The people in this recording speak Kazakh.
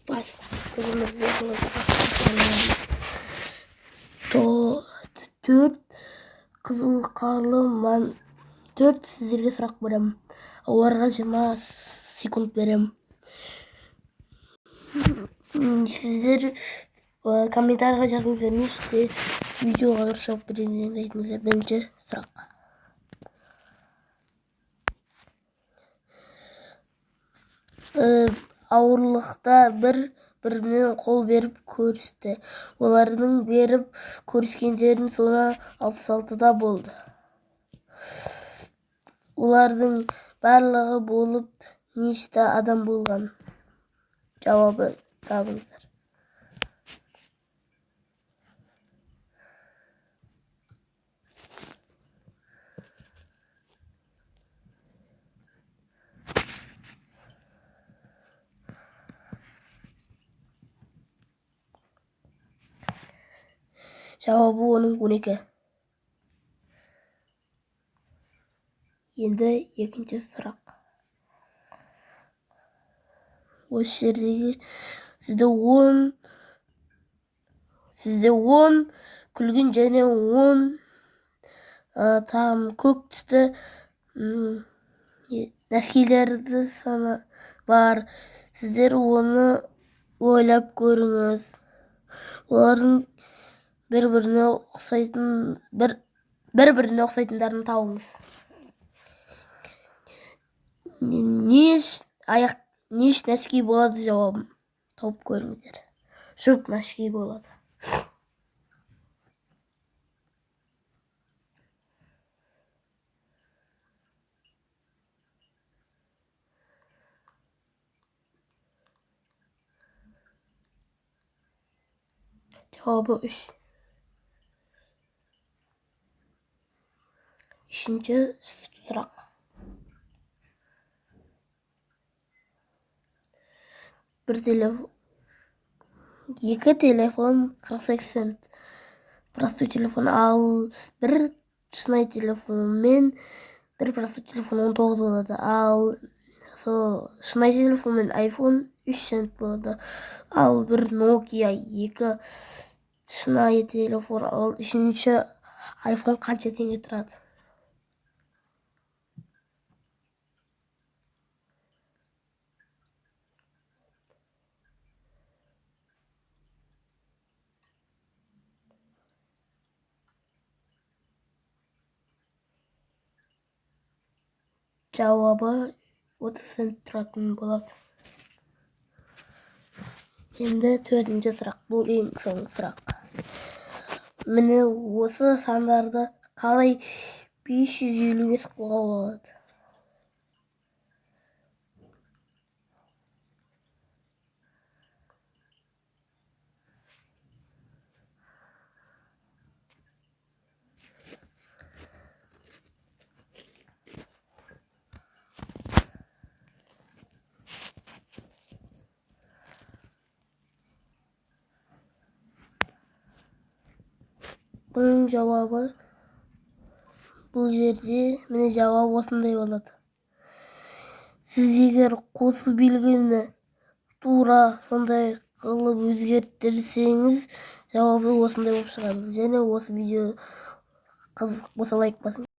Başlığımızı Төрт қызыл қарлы ман 4 сіздерге сұрақ берем. Оларға 20 секунд берем. Сіздер комментарийға жазыңыздар, неште видеоға дұрыс жауап беретіндеріңізді айтыңыздар. Бірінші сұрақ. Ауырлықта бір-біріне қол беріп көрісті. Олардың беріп көріскендерінің соңы 66-да болды. Олардың барлығы болып нешті адам болған? Жауабы табыңыздар. Жауабы оның 12. Енді екінші сұрақ. Осы жердегі сізде 10 күлгін және 10 там көк түсті нәскилерді саны бар. Сіздер оны ойлап көріңіз. Олардың бір-біріне ұқсайтындарын тауыңыз. Неш нәски болады жауабын тауып көріңіздер. Жұп нәски болады. Жауабы 3. Үшінші сұрақ. Екі телефон 48 цент. Простой телефон, ал бір шынайы телефон мен бір простой телефон 19 болады. Ал шынайы телефон мен iPhone 3 цент болады. Ал бір Nokia 2 шынайы телефон, ал үшінші iPhone қанша теңге тұрады? Жауабы 30 цент тұратын болады. Енді төртінші сұрақ. Бұл ең соңғы сұрақ. Міне осы сандарды қалай 555 қылуға болады? Бұның жауабы бұл жерде міне жауап осындай болады. Сіз егер қосу белгіні тура сондай қылып өзгертірсеңіз, жауабы осындай болып шығады. Және осы видео қызық болса лайк басыңыз.